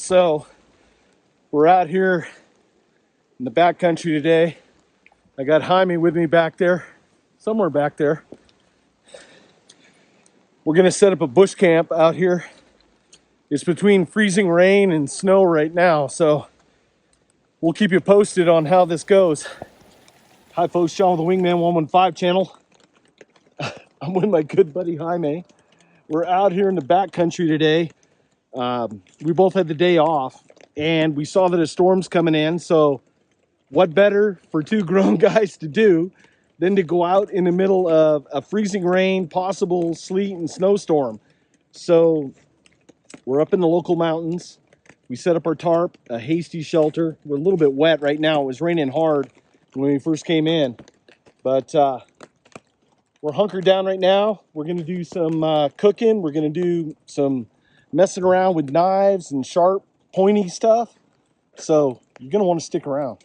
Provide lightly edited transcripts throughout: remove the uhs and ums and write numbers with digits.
So we're out here in the backcountry today. I got Jaime with me back there, somewhere back there. We're gonna set up a bush camp out here. It's between freezing rain and snow right now, so we'll keep you posted on how this goes. Hi folks, John with the Wingman 115 channel. I'm with my good buddy Jaime. We're out here in the backcountry today. We both had the day off and we saw that a storm's coming in, so what better for two grown guys to do than to go out in the middle of a freezing rain, possible sleet and snowstorm. So we're up in the local mountains. We set up our tarp, a hasty shelter. We're a little bit wet right now. It was raining hard when we first came in, but we're hunkered down right now. We're gonna do some cooking. We're gonna do some messing around with knives and sharp, pointy stuff. So you're gonna wanna stick around.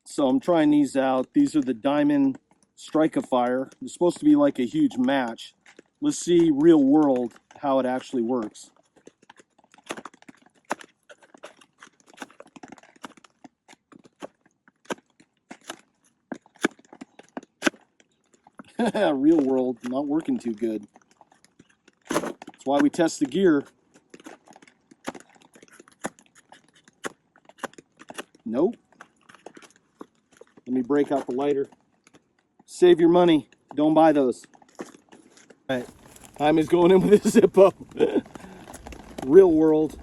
So I'm trying these out. These are the Diamond Strike-A-Fire. They're supposed to be like a huge match. Let's see real world how it actually works. Real world, not working too good. That's why we test the gear. Nope. Let me break out the lighter. Save your money. Don't buy those. All right. Jaime's going in with his Zippo. Real world.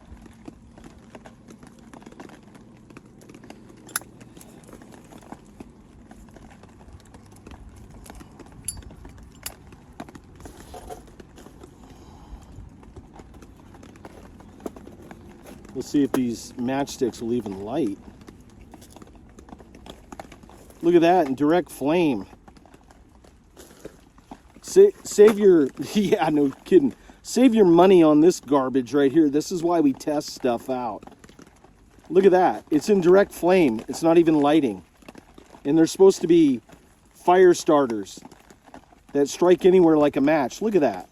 Let's see if these matchsticks will even light. Look at that, in direct flame. Save your, yeah, no kidding. Save your money on this garbage right here. This is why we test stuff out. Look at that, it's in direct flame. It's not even lighting. And they're supposed to be fire starters that strike anywhere like a match. Look at that.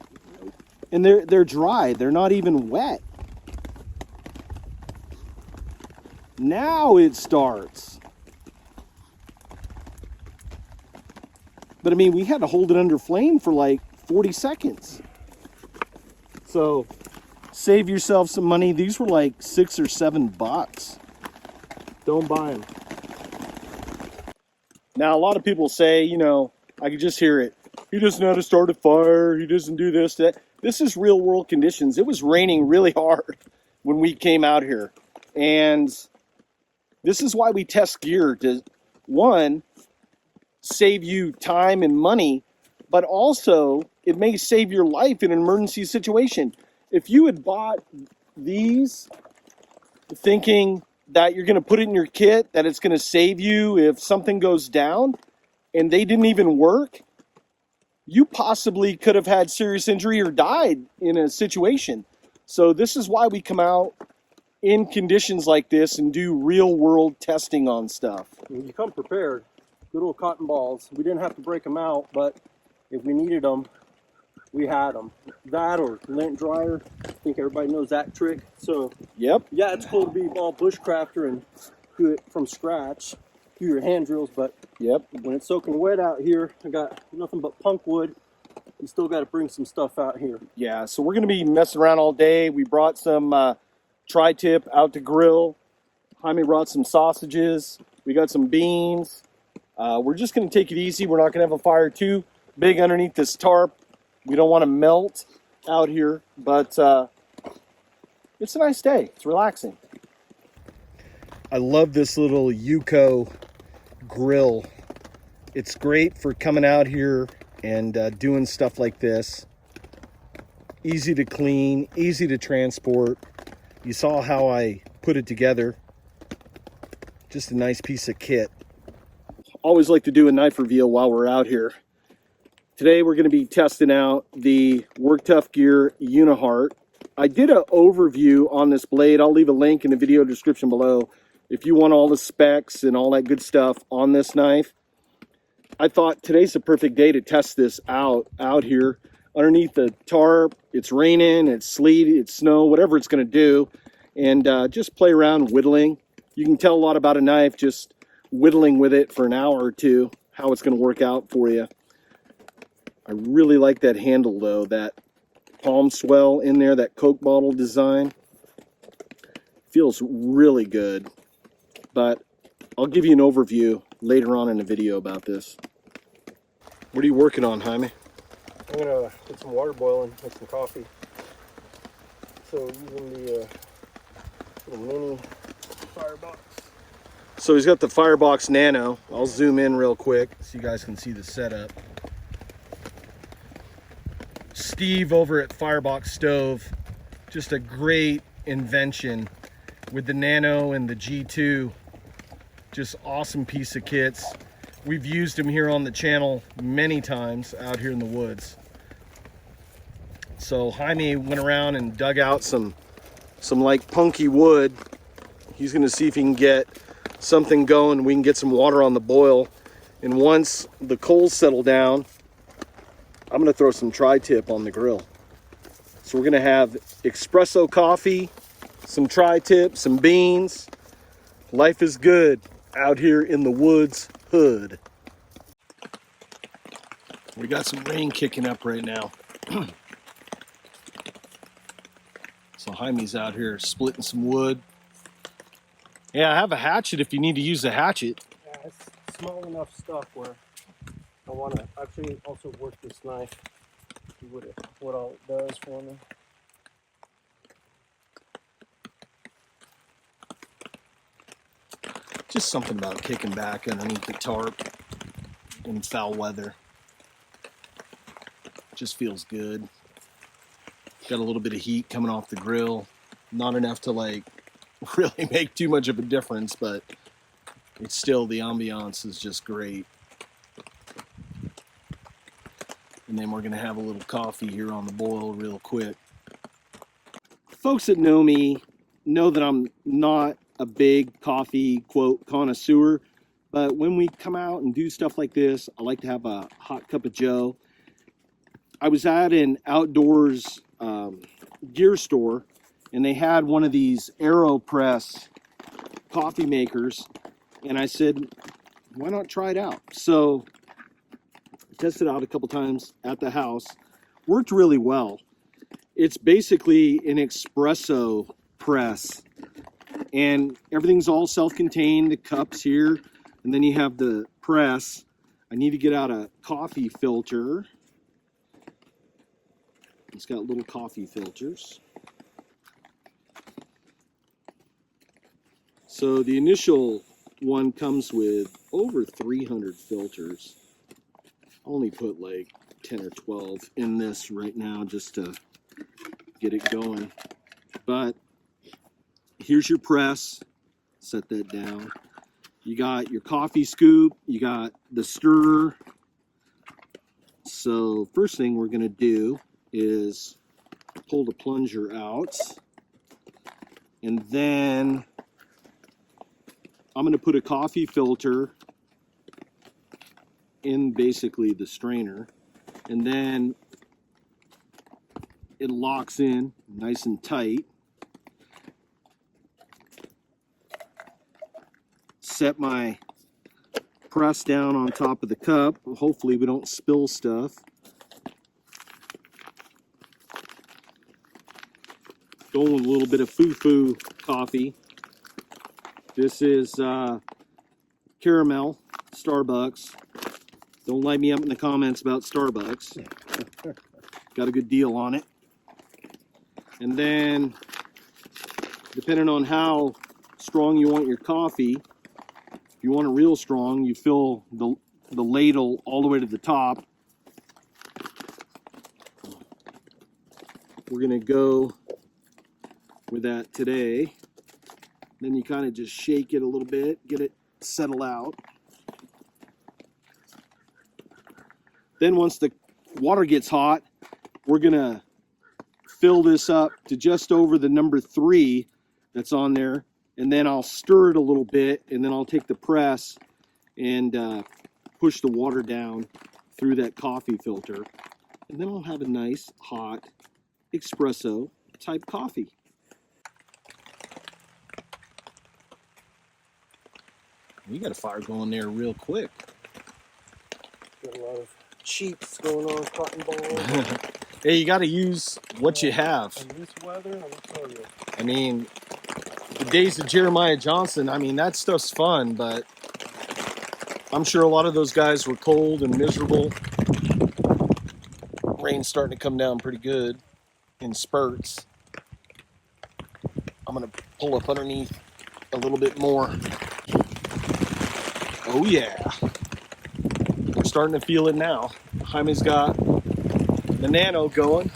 And they're dry, they're not even wet. Now it starts. But I mean, we had to hold it under flame for like 40 seconds. So save yourself some money. These were like $6 or $7. Don't buy them. Now, a lot of people say, you know, I could just hear it. He doesn't know how to start a fire. He doesn't do this, that. This is real world conditions. It was raining really hard when we came out here. And this is why we test gear to, one, save you time and money, but also it may save your life in an emergency situation. If you had bought these thinking that you're going to put it in your kit, that it's going to save you if something goes down, and they didn't even work, you possibly could have had serious injury or died in a situation. So this is why we come out in conditions like this and do real world testing on stuff. You come prepared. Good old cotton balls. We didn't have to break them out, but if we needed them, we had them. That or lint dryer. I think everybody knows that trick. So Yep. yeah, it's cool to be all bushcrafter and do it from scratch. do your hand drills, but Yep. when it's soaking wet out here, I got nothing but punk wood. You still got to bring some stuff out here. Yeah, so we're going to be messing around all day. We brought some tri-tip out to grill. Jaime brought some sausages. We got some beans. We're just going to take it easy. We're not going to have a fire too big underneath this tarp. We don't want to melt out here, but it's a nice day. It's relaxing. I love this little Yuko grill. It's great for coming out here and doing stuff like this. Easy to clean, easy to transport. You saw how I put it together. Just a nice piece of kit. Always like to do a knife reveal while we're out here. Today we're going to be testing out the Work Tuff Gear Uniheart. I did an overview on this blade. I'll leave a link in the video description below if you want all the specs and all that good stuff on this knife. I thought today's the perfect day to test this out here underneath the tarp. It's raining, it's sleet, it's snow, whatever it's going to do, and just play around whittling. You can tell a lot about a knife just whittling with it for an hour or two, how it's going to work out for you. I really like that handle though, that palm swell in there, that Coke bottle design. Feels really good, but I'll give you an overview later on in the video about this. What are you working on, Jaime? I'm going to get some water boiling, make some coffee. So using the little mini firebox. So he's got the Firebox Nano. I'll zoom in real quick so you guys can see the setup. Steve over at Firebox Stove, just a great invention with the Nano and the G2. Just awesome piece of kits. We've used them here on the channel many times out here in the woods. So Jaime went around and dug out some like punky wood. He's gonna see if he can get something going. We can get some water on the boil. And once the coals settle down, I'm gonna throw some tri-tip on the grill. So we're gonna have espresso coffee, some tri-tip, some beans. Life is good out here in the woods hood. We got some rain kicking up right now. So Jaime's out here splitting some wood. Yeah, I have a hatchet if you need to use a hatchet. Yeah, it's small enough stuff where I want to actually also work this knife, see what all it does for me. Just something about kicking back underneath the tarp in foul weather. Just feels good. Got a little bit of heat coming off the grill. Not enough to like really make too much of a difference, but it's still, the ambiance is just great. And then we're gonna have a little coffee here on the boil real quick. Folks that know me know that I'm not a big coffee, quote, connoisseur, but when we come out and do stuff like this, I like to have a hot cup of joe. I was at an outdoors gear store, and they had one of these AeroPress coffee makers, and I said, why not try it out? So I tested it out a couple times at the house. Worked really well. It's basically an espresso press, and everything's all self-contained. The cups here, and then you have the press. I need to get out a coffee filter. It's got little coffee filters. So the initial one comes with over 300 filters. I only put like 10 or 12 in this right now just to get it going. But here's your press. Set that down. You got your coffee scoop. You got the stirrer. So first thing we're going to do is pull the plunger out, and then I'm going to put a coffee filter in basically the strainer, and then it locks in nice and tight. Set my press down on top of the cup. Hopefully we don't spill stuff. Going with a little bit of foo-foo coffee. This is caramel, Starbucks. Don't light me up in the comments about Starbucks. Got a good deal on it. And then, depending on how strong you want your coffee, if you want it real strong, you fill the ladle all the way to the top. We're gonna go with that today. Then you kind of just shake it a little bit, get it settle out. Then once the water gets hot, we're gonna fill this up to just over the number 3 that's on there, and then I'll stir it a little bit, and then I'll take the press and push the water down through that coffee filter, and then I'll have a nice hot espresso type coffee. You got a fire going there real quick. Got a lot of sheets going on, cotton balls. Hey, you got to use what you have. In this weather, let me tell you. I mean, the days of Jeremiah Johnson, I mean, that stuff's fun, but I'm sure a lot of those guys were cold and miserable. Rain's starting to come down pretty good in spurts. I'm going to pull up underneath a little bit more. Oh yeah. We're starting to feel it now. Jaime's got the nano going.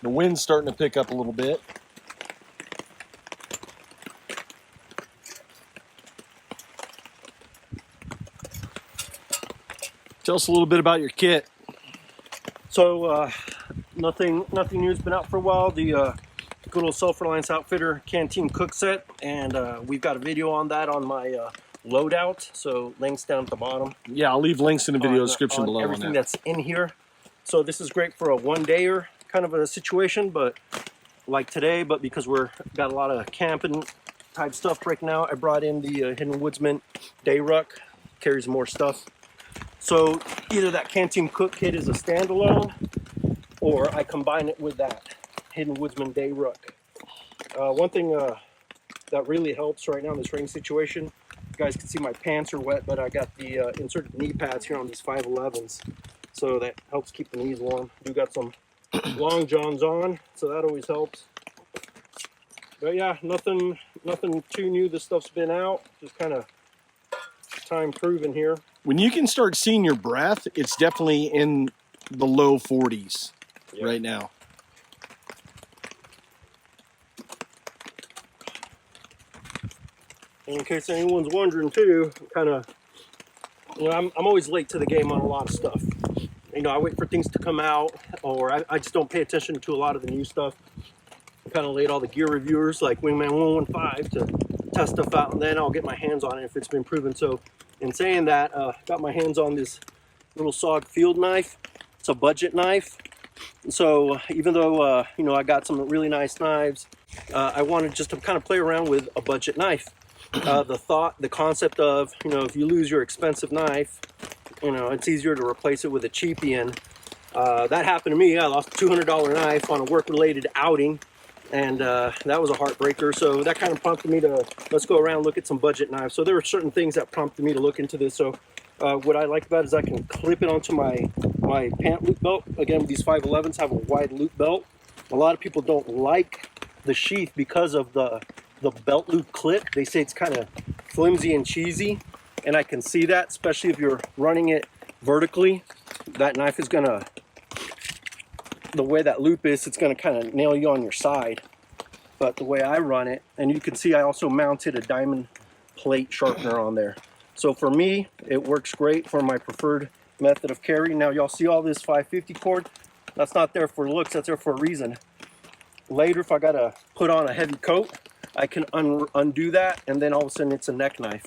The wind's starting to pick up a little bit. Tell us a little bit about your kit. So nothing new's been out for a while. The good old Self-Reliance Outfitter Canteen cook set, and we've got a video on that on my loadout, so links down at the bottom. Yeah, I'll leave links in the video description below everything on that. that's in here. So this is great for a one-dayer kind of a situation, but like today, but because we're got a lot of camping type stuff breaking out, I brought in the Hidden Woodsman Day Ruck. Carries more stuff. So either that Canteen cook kit is a standalone, or I combine it with that Hidden Woodsman Day Ruck. One thing that really helps right now in this rain situation, you guys can see my pants are wet, but I got the inserted knee pads here on these 511s, so that helps keep the knees warm. Do got some long johns on, so that always helps. But yeah, nothing too new. This stuff's been out, just kind of time proven here. When you can start seeing your breath, it's definitely in the low 40s right now. In case anyone's wondering too, kind of, you know, I'm always late to the game on a lot of stuff. You know, I wait for things to come out, or I just don't pay attention to a lot of the new stuff. I'm kind of late all the gear reviewers like Wingman 115 to test stuff out, and then I'll get my hands on it if it's been proven. So in saying that, got my hands on this little SOG field knife. It's a budget knife. So even though, you know, I got some really nice knives, I wanted just to kind of play around with a budget knife. The concept of, you know, if you lose your expensive knife, you know, it's easier to replace it with a cheapie. And that happened to me. I lost a $200 knife on a work-related outing, and that was a heartbreaker. So that kind of prompted me to, let's go around and look at some budget knives. So there were certain things that prompted me to look into this. So what I like about it is I can clip it onto my pant loop belt. Again, these 511s have a wide loop belt. A lot of people don't like the sheath because of the belt loop clip. They say it's kind of flimsy and cheesy, and I can see that, especially if you're running it vertically. That knife is gonna, the way that loop is, it's gonna kind of nail you on your side. But the way I run it, and you can see I also mounted a diamond plate sharpener on there. So for me, it works great for my preferred method of carry. Now y'all see all this 550 cord? That's not there for looks, that's there for a reason. Later, if I gotta put on a heavy coat, I can undo that, and then all of a sudden it's a neck knife.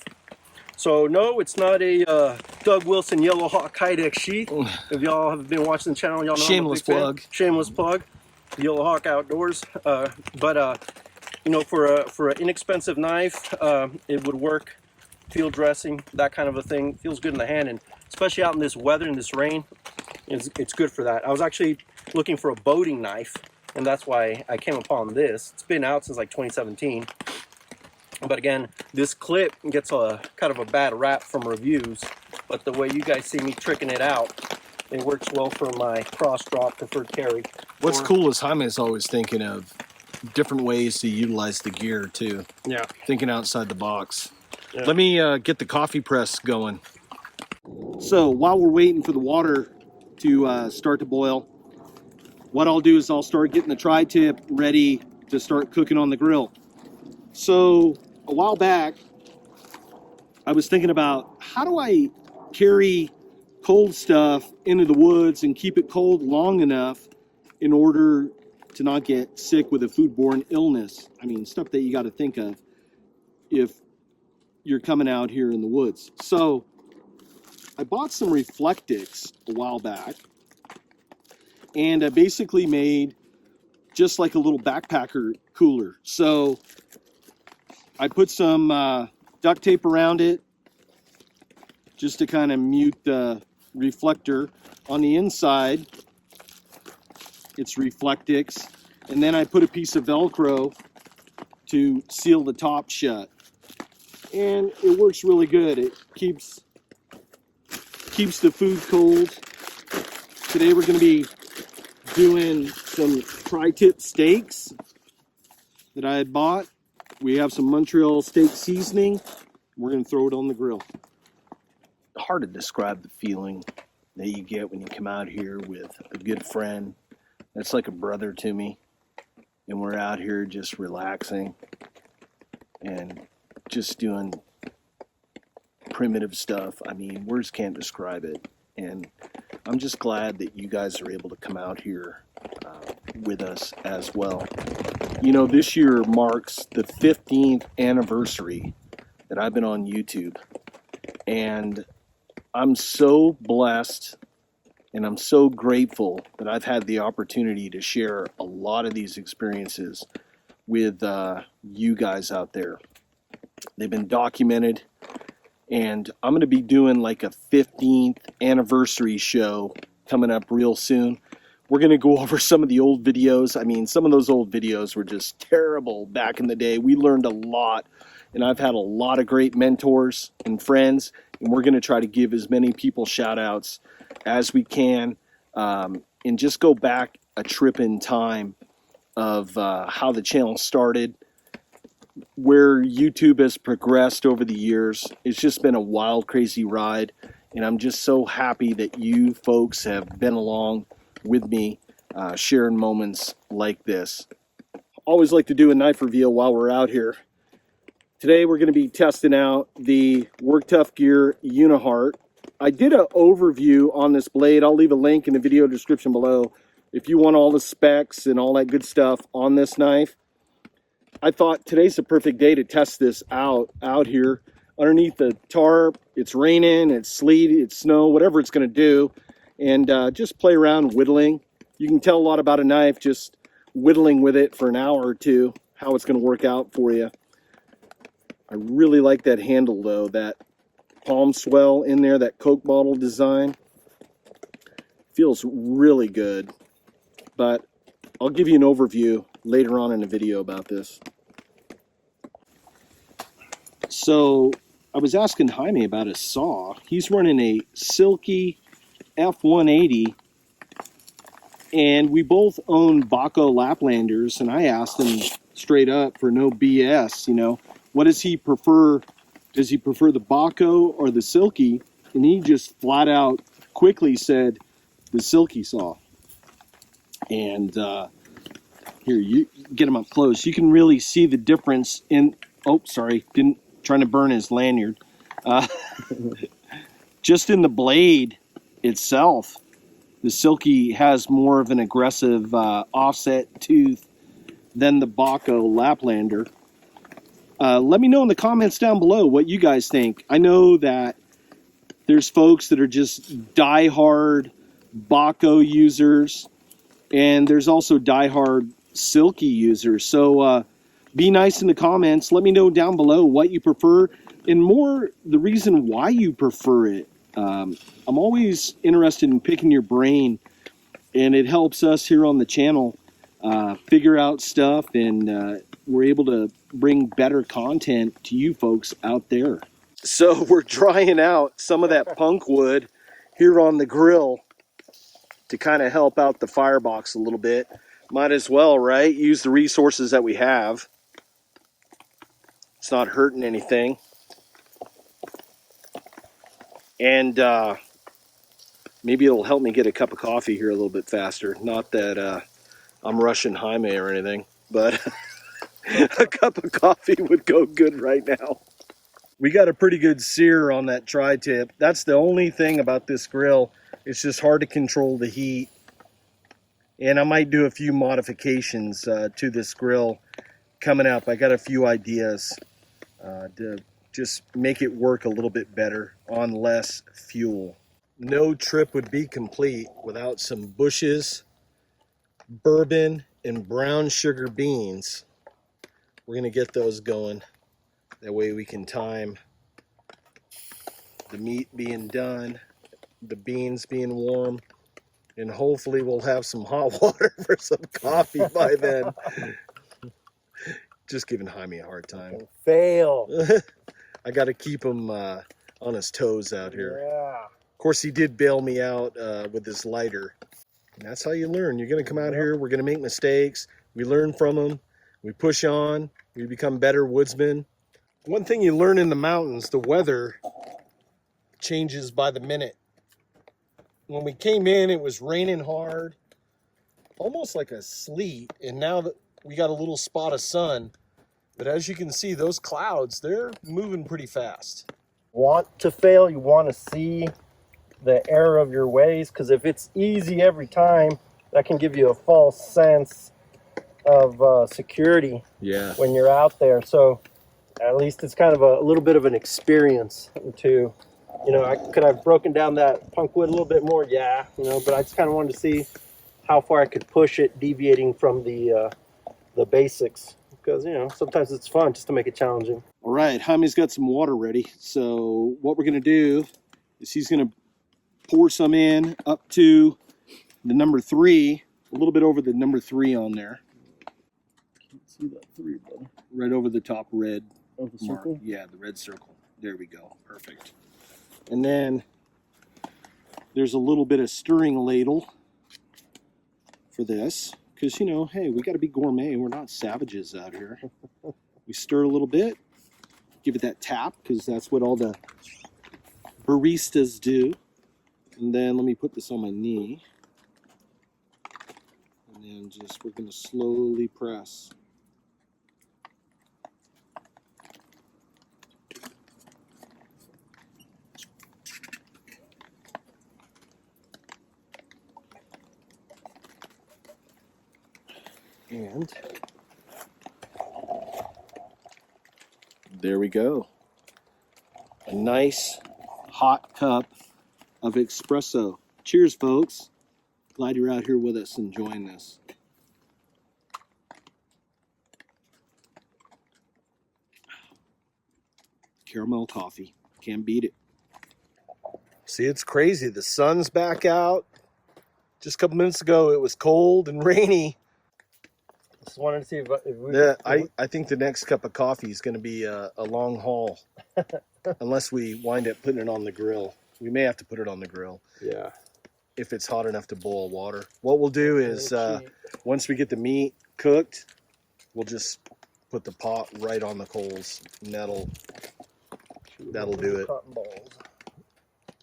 So no, it's not a Doug Wilson Yellow Hawk Kydex sheath. If y'all have been watching the channel, y'all know Shameless plug. Shameless plug. Yellow Hawk Outdoors. But you know, for an inexpensive knife, it would work. Field dressing, that kind of a thing, feels good in the hand, and especially out in this weather and this rain, it's good for that. I was actually looking for a boating knife, and that's why I came upon this. It's been out since like 2017, but again, this clip gets a kind of a bad rap from reviews, but the way you guys see me tricking it out, it works well for my cross drop preferred carry. What's cool is Jaime is always thinking of different ways to utilize the gear too. Yeah. Thinking outside the box. Yeah. Let me get the coffee press going. So while we're waiting for the water to start to boil, what I'll do is I'll start getting the tri-tip ready to start cooking on the grill. So a while back, I was thinking about how do I carry cold stuff into the woods and keep it cold long enough in order to not get sick with a foodborne illness. I mean, stuff that you got to think of if you're coming out here in the woods. So I bought some Reflectix a while back, and I basically made just like a little backpacker cooler. So I put some duct tape around it just to kind of mute the reflector. On the inside, it's Reflectix, and then I put a piece of Velcro to seal the top shut. And it works really good. It keeps the food cold. Today we're going to be doing some tri-tip steaks that I had bought. We have some Montreal steak seasoning. We're going to throw it on the grill. Hard to describe the feeling that you get when you come out here with a good friend that's like a brother to me, and we're out here just relaxing and just doing primitive stuff. I mean, words can't describe it. And I'm just glad that you guys are able to come out here with us as well. You know, this year marks the 15th anniversary that I've been on YouTube. And I'm so blessed and I'm so grateful that I've had the opportunity to share a lot of these experiences with you guys out there. They've been documented, and I'm going to be doing like a 15th anniversary show coming up real soon. We're going to go over some of the old videos. I mean, some of those old videos were just terrible back in the day. We learned a lot, and I've had a lot of great mentors and friends, and we're going to try to give as many people shout outs as we can, and just go back a trip in time of how the channel started, where YouTube has progressed over the years. It's just been a wild, crazy ride, and I'm just so happy that you folks have been along with me, sharing moments like this. Always like to do a knife reveal while we're out here. Today we're going to be testing out the Work Tuff Gear Uniheart. I did an overview on this blade. I'll leave a link in the video description below if you want all the specs and all that good stuff on this knife. I thought today's the perfect day to test this out here underneath the tarp. It's raining, it's sleet, it's snow, whatever it's going to do, and just play around whittling. You can tell a lot about a knife just whittling with it for an hour or two, how it's going to work out for you. I really like that handle though, that palm swell in there, that Coke bottle design. Feels really good, but I'll give you an overview later on in the video about this. So I was asking Jaime about his saw. He's running a Silky F180, and we both own Baco Laplanders, and I asked him straight up for no BS, you know, what does he prefer? Does he prefer the Baco or the Silky? And he just flat out quickly said the Silky saw. And here, you get him up close. You can really see the difference in, oh, sorry, trying to burn his lanyard. Just in the blade itself, the Silky has more of an aggressive offset tooth than the Baco Laplander. Let me know in the comments down below what you guys think. I know that there's folks that are just die-hard Baco users, and there's also die-hard Silky users. So be nice in the comments. Let me know down below what you prefer and more the reason why you prefer it. I'm always interested in picking your brain, and it helps us here on the channel figure out stuff, and we're able to bring better content to you folks out there. So we're drying out some of that punk wood here on the grill to kind of help out the firebox a little bit. Might as well, right? Use the resources that we have. It's not hurting anything. And maybe it'll help me get a cup of coffee here a little bit faster. Not that I'm rushing Jaime or anything, but a cup of coffee would go good right now. We got a pretty good sear on that tri-tip. That's the only thing about this grill. It's just hard to control the heat. And I might do a few modifications to this grill coming up. I got a few ideas to just make it work a little bit better on less fuel. No trip would be complete without some bushes, bourbon, and brown sugar beans. We're gonna get those going. That way we can time the meat being done, the beans being warm, and hopefully we'll have some hot water for some coffee by then. Just giving Jaime a hard time. Fail. I got to keep him on his toes out here. Yeah. Of course, he did bail me out with his lighter. And that's how you learn. You're going to come out here. We're going to make mistakes. We learn from them. We push on. We become better woodsmen. One thing you learn in the mountains, the weather changes by the minute. When we came in, it was raining hard, almost like a sleet. And now that we got a little spot of sun, but as you can see, those clouds, they're moving pretty fast. Want to fail, you want to see the error of your ways, because if it's easy every time, that can give you a false sense of security when you're out there. So at least it's kind of a little bit of an experience to, you know, I could have broken down that punk wood a little bit more, yeah, you know, but I just kind of wanted to see how far I could push it, deviating from the basics, because, you know, sometimes it's fun just to make it challenging. All right, Jaime's got some water ready. So what we're going to do is he's going to pour some in up to the number 3, a little bit over the number 3 on there. Can't see that 3, brother. Right over the top red Oh, the circle? mark. Yeah, the red circle. There we go. Perfect. And then there's a little bit of stirring ladle for this, because, you know, hey, we got to be gourmet. We're not savages out here. We stir a little bit, give it that tap, because that's what all the baristas do. And then let me put this on my knee. And then just, we're going to slowly press. And there we go. A nice hot cup of espresso. Cheers, folks. Glad you're out here with us enjoying this. Caramel coffee. Can't beat it. See, it's crazy. The sun's back out. Just a couple minutes ago, it was cold and rainy. Just wanted to see if we... Yeah, I think the next cup of coffee is going to be a long haul. Unless we wind up putting it on the grill. We may have to put it on the grill. Yeah. If it's hot enough to boil water. What we'll do is, once we get the meat cooked, we'll just put the pot right on the coals. And that'll do it. Cotton balls.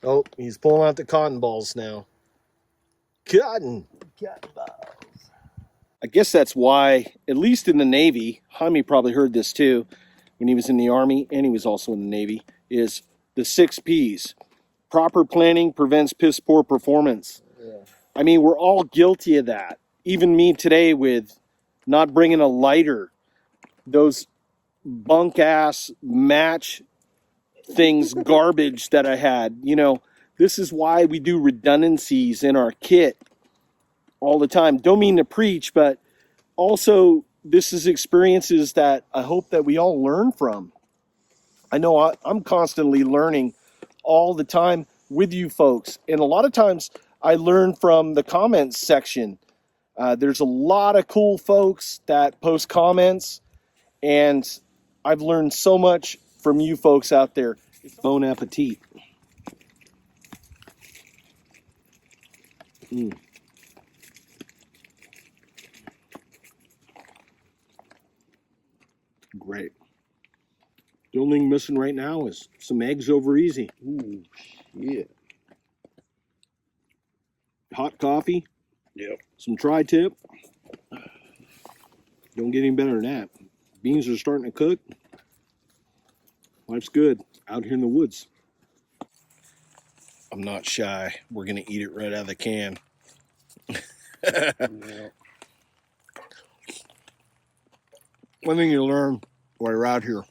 Oh, he's pulling out the cotton balls now. Cotton balls. I guess that's why, at least in the Navy, Jaime probably heard this too, when he was in the Army, and he was also in the Navy, is the 6 Ps. Proper planning prevents piss poor performance. Yeah. I mean, we're all guilty of that. Even me today with not bringing a lighter. Those bunk-ass match things, garbage that I had. You know, this is why we do redundancies in our kit all the time. Don't mean to preach, but also this is experiences that I hope that we all learn from. I know I'm constantly learning all the time with you folks. And a lot of times I learn from the comments section. There's a lot of cool folks that post comments, and I've learned so much from you folks out there. Bon appetit. Great. The only thing missing right now is some eggs over easy. Ooh, yeah. Hot coffee. Yep. Some tri-tip. Don't get any better than that. Beans are starting to cook. Life's good out here in the woods. I'm not shy. We're going to eat it right out of the can. Yeah. One thing you learn while you're out here,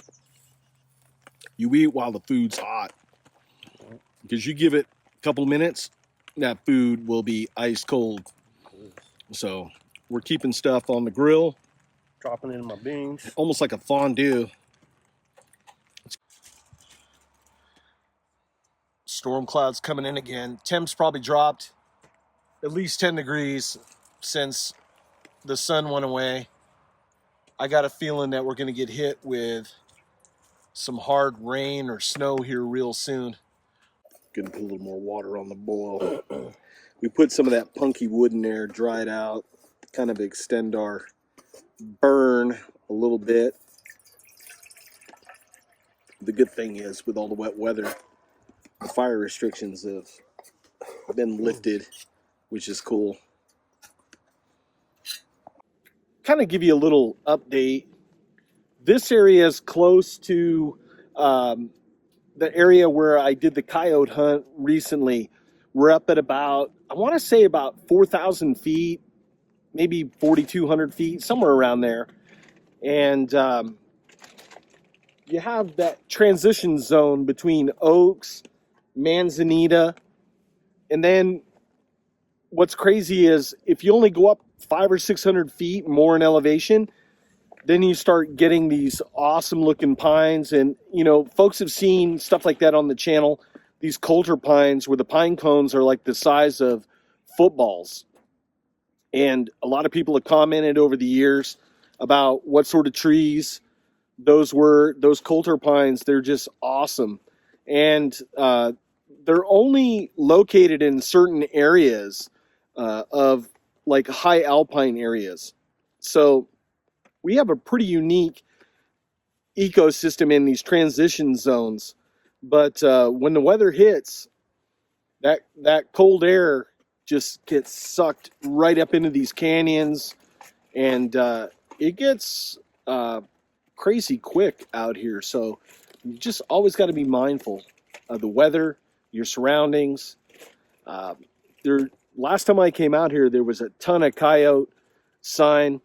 you eat while the food's hot. Because you give it a couple of minutes, that food will be ice cold. So we're keeping stuff on the grill. Dropping in my beans. Almost like a fondue. Storm clouds coming in again. Temps probably dropped at least 10 degrees since the sun went away. I got a feeling that we're going to get hit with some hard rain or snow here real soon. Gonna put a little more water on the boil. We put some of that punky wood in there, dried out, kind of extend our burn a little bit. The good thing is, with all the wet weather, the fire restrictions have been lifted, which is cool. Kind of give you a little update. This area is close to the area where I did the coyote hunt recently. We're up at about, I want to say about 4,000 feet, maybe 4,200 feet, somewhere around there. And you have that transition zone between Oaks, Manzanita, and then what's crazy is if you only go up 500 or 600 feet more in elevation, then you start getting these awesome looking pines. And, you know, folks have seen stuff like that on the channel, these coulter pines where the pine cones are like the size of footballs. And a lot of people have commented over the years about what sort of trees those were. Those coulter pines, they're just awesome. And they're only located in certain areas of like high alpine areas. So we have a pretty unique ecosystem in these transition zones. But when the weather hits, that cold air just gets sucked right up into these canyons, and it gets crazy quick out here. So you just always got to be mindful of the weather, your surroundings. Last time I came out here, there was a ton of coyote sign.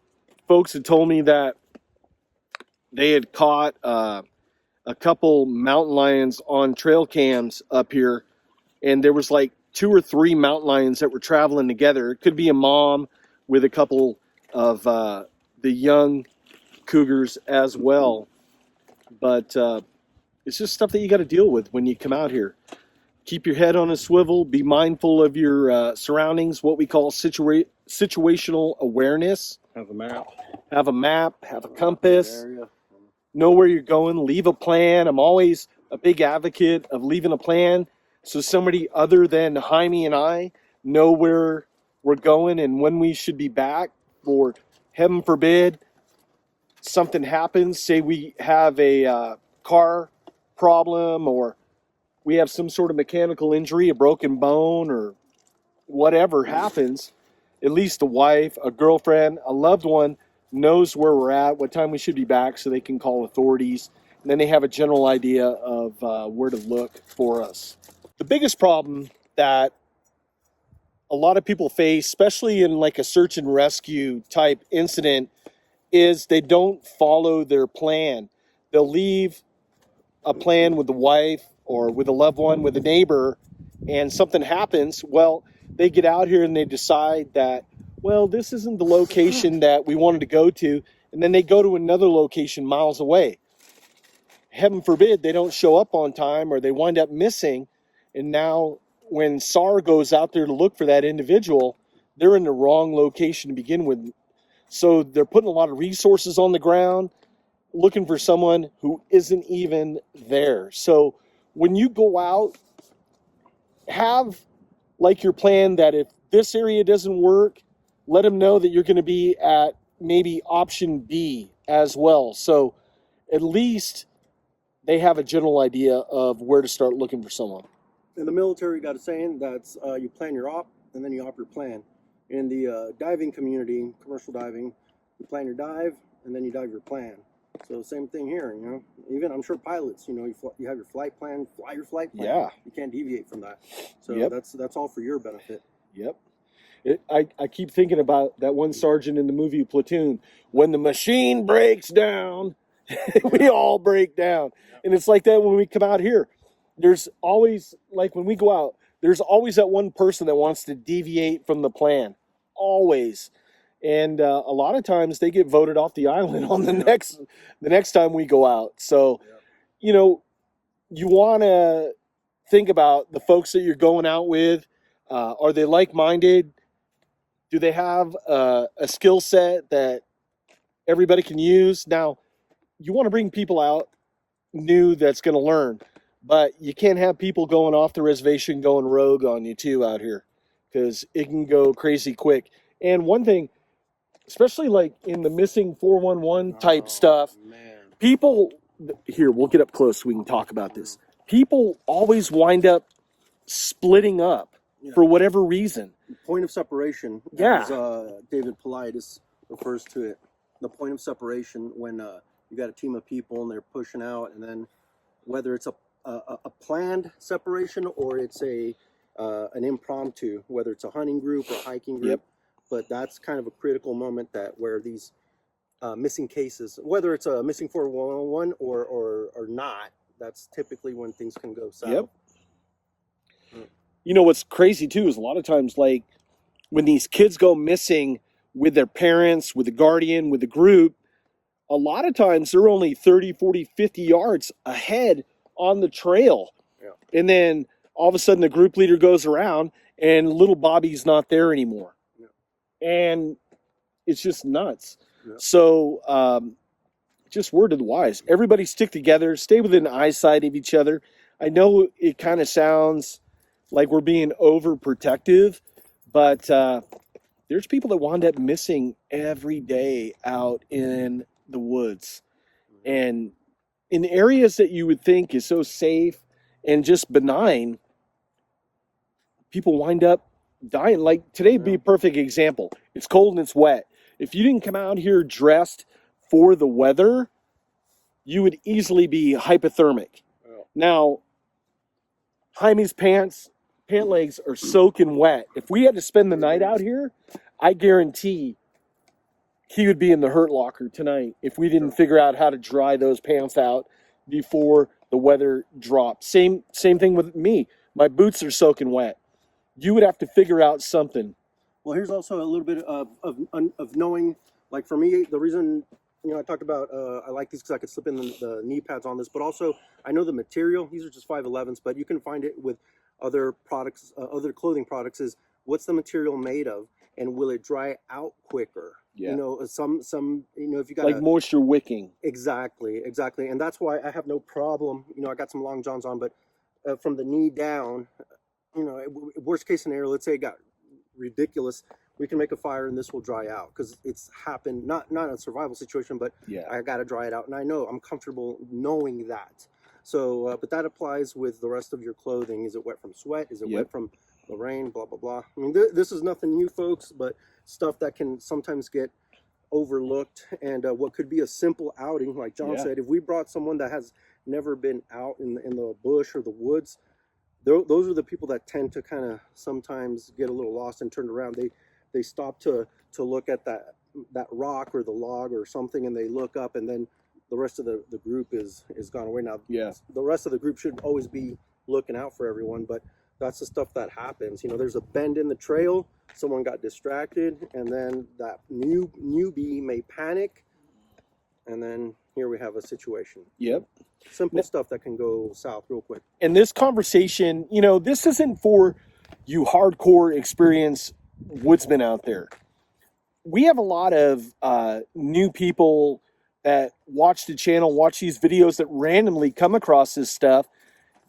Folks had told me that they had caught a couple mountain lions on trail cams up here, and there was like 2 or 3 mountain lions that were traveling together. It could be a mom with a couple of the young cougars as well. But it's just stuff that you got to deal with when you come out here. Keep your head on a swivel. Be mindful of your surroundings, what we call situational awareness. Have a map. Have a map, have a compass, know where you're going, leave a plan. I'm always a big advocate of leaving a plan so somebody other than Jaime and I know where we're going and when we should be back. Or heaven forbid, something happens. Say we have a car problem, or we have some sort of mechanical injury, a broken bone, or whatever happens. At least a wife, a girlfriend, a loved one knows where we're at, what time we should be back, so they can call authorities. And then they have a general idea of where to look for us. The biggest problem that a lot of people face, especially in like a search and rescue type incident, is they don't follow their plan. They'll leave a plan with the wife or with a loved one, with a neighbor, and something happens. Well, they get out here and they decide that, well, this isn't the location that we wanted to go to, and then they go to another location miles away. Heaven forbid they don't show up on time or they wind up missing. And now when SAR goes out there to look for that individual, they're in the wrong location to begin with. So they're putting a lot of resources on the ground looking for someone who isn't even there. So when you go out, have like your plan that if this area doesn't work, let them know that you're going to be at maybe option B as well. So at least they have a general idea of where to start looking for someone. In the military, got a saying that's you plan your op and then you op your plan. In the diving community, commercial diving, you plan your dive and then you dive your plan. So same thing here, you know. Even I'm sure pilots, you know, you have your flight plan, fly your flight plan. Yeah. You can't deviate from that. So Yep. that's all for your benefit. Yep. I keep thinking about that one sergeant in the movie Platoon. When the machine breaks down, we all break down. And it's like that when we come out here. There's always, like when we go out, there's always that one person that wants to deviate from the plan. Always. And a lot of times they get voted off the island on the next time we go out. So, you know, you want to think about the folks that you're going out with. Are they like-minded? Do they have a skill set that everybody can use? Now, you want to bring people out new that's going to learn, but you can't have people going off the reservation going rogue on you too out here, because it can go crazy quick. And one thing, especially like in the missing 411 type stuff, Man. people, here, we'll get up close so we can talk about this. People always wind up splitting up for whatever reason. Point of separation, Yeah. as David Politis refers to it. The point of separation when you got a team of people and they're pushing out, and then whether it's a planned separation or it's an impromptu, whether it's a hunting group or hiking group. Yep. But that's kind of a critical moment that where these missing cases, whether it's a missing 411 or not, that's typically when things can go south. Yep. You know what's crazy too is a lot of times, like when these kids go missing with their parents, with the guardian, with the group, a lot of times they're only 30, 40, 50 yards ahead on the trail. Yeah. And then all of a sudden the group leader goes around and little Bobby's not there anymore. Yeah. And it's just nuts. Yeah. So just word to the wise. Everybody stick together, stay within eyesight of each other. I know it kind of sounds like we're being overprotective, but there's people that wind up missing every day out in the woods. And in areas that you would think is so safe and just benign, people wind up dying. Like today would be a perfect example. It's cold and it's wet. If you didn't come out here dressed for the weather, you would easily be hypothermic. Oh. Now, Jaime's pant legs are soaking wet. If we had to spend the night out here, I guarantee he would be in the hurt locker tonight if we didn't figure out how to dry those pants out before the weather dropped. Same thing with me. My boots are soaking wet. You would have to figure out something. Well, here's also a little bit of knowing, like for me, the reason, you know, I talked about, I like these because I could slip in the knee pads on this, but also I know the material. These are just 511s, but you can find it with other products, other clothing products, is what's the material made of and will it dry out quicker? Yeah. You know, some, you know, if you got like moisture wicking. Exactly. And that's why I have no problem. You know, I got some long johns on, but from the knee down, you know, worst case scenario, let's say it got ridiculous, we can make a fire and this will dry out because it's happened, not a survival situation, but yeah, I got to dry it out. And I know I'm comfortable knowing that. So, but that applies with the rest of your clothing. Is it wet from sweat? Is it wet from the rain? Blah, blah, blah. I mean, this is nothing new, folks, but stuff that can sometimes get overlooked. And what could be a simple outing, like John said, if we brought someone that has never been out in the bush or the woods, those are the people that tend to kind of sometimes get a little lost and turned around. They stop to look at that rock or the log or something, and they look up, and then the rest of the group is gone away. Now, the rest of the group should always be looking out for everyone, but that's the stuff that happens. You know, there's a bend in the trail, someone got distracted, and then that newbie may panic, and then here we have a situation. Yep. Simple stuff that can go south real quick. And this conversation, you know, this isn't for you hardcore experienced woodsmen out there. We have a lot of new people that watch the channel, watch these videos, that randomly come across this stuff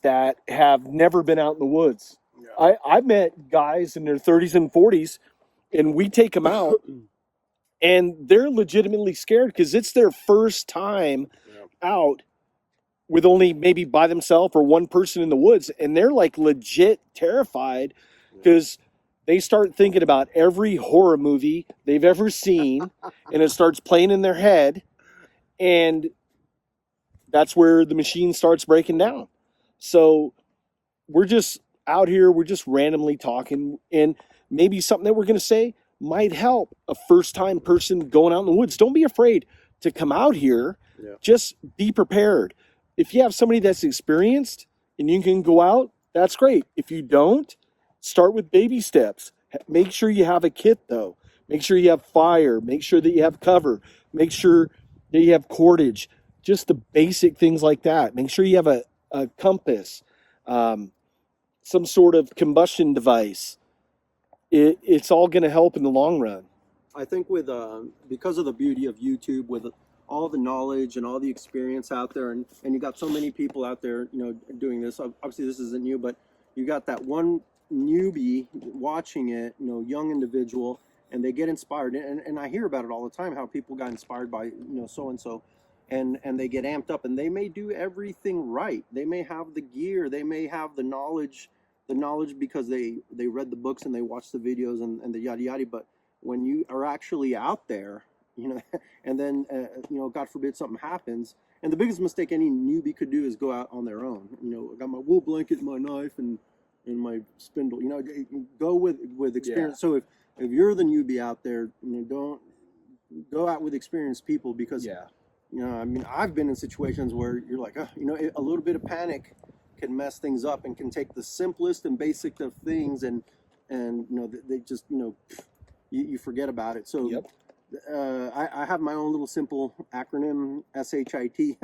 that have never been out in the woods. Yeah. I've met guys in their 30s and 40s, and we take them out, and they're legitimately scared because it's their first time out with only maybe by themselves or one person in the woods, and they're like legit terrified because they start thinking about every horror movie they've ever seen, and it starts playing in their head, and that's where the machine starts breaking down. So we're just out here, we're just randomly talking, and maybe something that we're going to say might help a first-time person going out in the woods. Don't be afraid to come out here. Yeah. Just be prepared. If you have somebody that's experienced and you can go out, that's great. If you don't, start with baby steps. Make sure you have a kit, though. Make sure you have fire. Make sure that you have cover. Make sure that you have cordage. Just the basic things like that. Make sure you have a compass, some sort of combustion device. It's all going to help in the long run. I think with because of the beauty of YouTube, with all the knowledge and all the experience out there, and you got so many people out there, you know, doing this. Obviously, this isn't new, but you got that one newbie watching it, you know, young individual, and they get inspired. And I hear about it all the time, how people got inspired by, you know, so and so, and they get amped up, and they may do everything right. They may have the gear, they may have the knowledge because they read the books and they watched the videos and the yada yada. But when you are actually out there, you know, and then you know, God forbid something happens, and the biggest mistake any newbie could do is go out on their own. You know, I got my wool blanket, my knife, and my spindle. You know, go with experience. Yeah. So if you're the newbie out there, you know, don't go out with experienced people, because you know, I mean, I've been in situations where you're like, you know, a little bit of panic can mess things up and can take the simplest and basic of things, and you know, they just, you know, you forget about it. So I have my own little simple acronym, SHIT,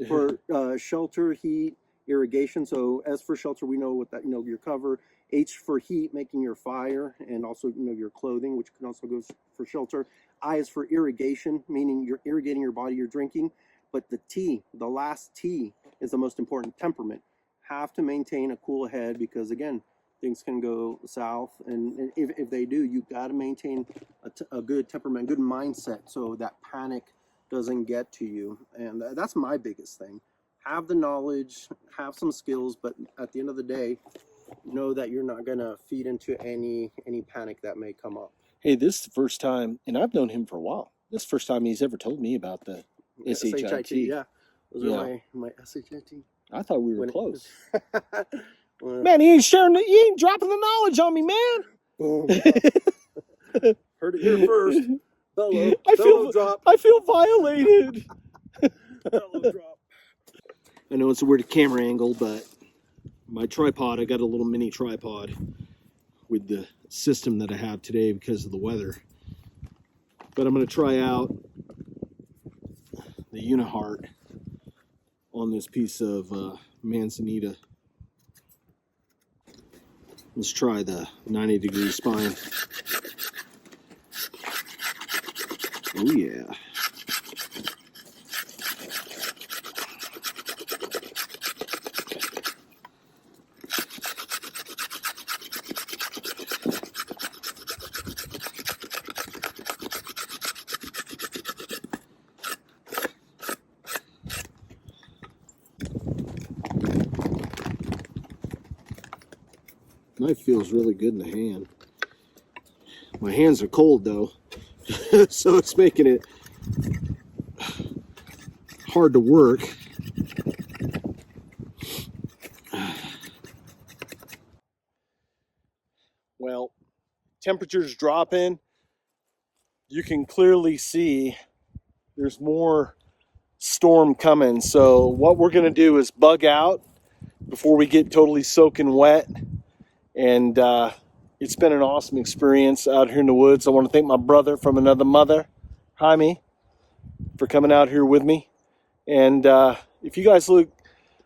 for shelter, heat, irrigation. So S for shelter, we know what that, you know, your cover. H for heat, making your fire, and also, you know, your clothing, which can also go for shelter. I is for irrigation, meaning you're irrigating your body, you're drinking. But the T, the last T, is the most important, temperament. Have to maintain a cool head, because again, things can go south, and if they do, you got to maintain a good temperament, good mindset, so that panic doesn't get to you. And that's my biggest thing. Have the knowledge, have some skills, but at the end of the day, know that you're not going to feed into any panic that may come up. Hey, this is the first time, and I've known him for a while, this is the first time he's ever told me about the SHIT. Yeah, those are my SHIT. I thought we were close. Man, he ain't dropping the knowledge on me, man. Boom. Heard it here first. Bellow drop. I feel violated. Bellow drop. I know it's a weird camera angle, but my tripod, I got a little mini tripod with the system that I have today because of the weather. But I'm going to try out the Unihart on this piece of Manzanita. Let's try the 90-degree spine. Oh yeah. Knife feels really good in the hand. My hands are cold though, so it's making it hard to work. Well, temperature's dropping. You can clearly see there's more storm coming. So what we're gonna do is bug out before we get totally soaking wet. And it's been an awesome experience out here in the woods. I want to thank my brother from another mother, Jaime, for coming out here with me. And if you guys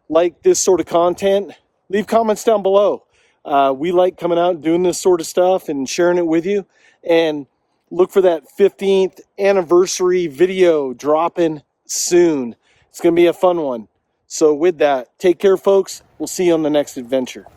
like this sort of content, leave comments down below. We like coming out and doing this sort of stuff and sharing it with you. And look for that 15th anniversary video dropping soon. It's going to be a fun one. So with that, take care, folks. We'll see you on the next adventure.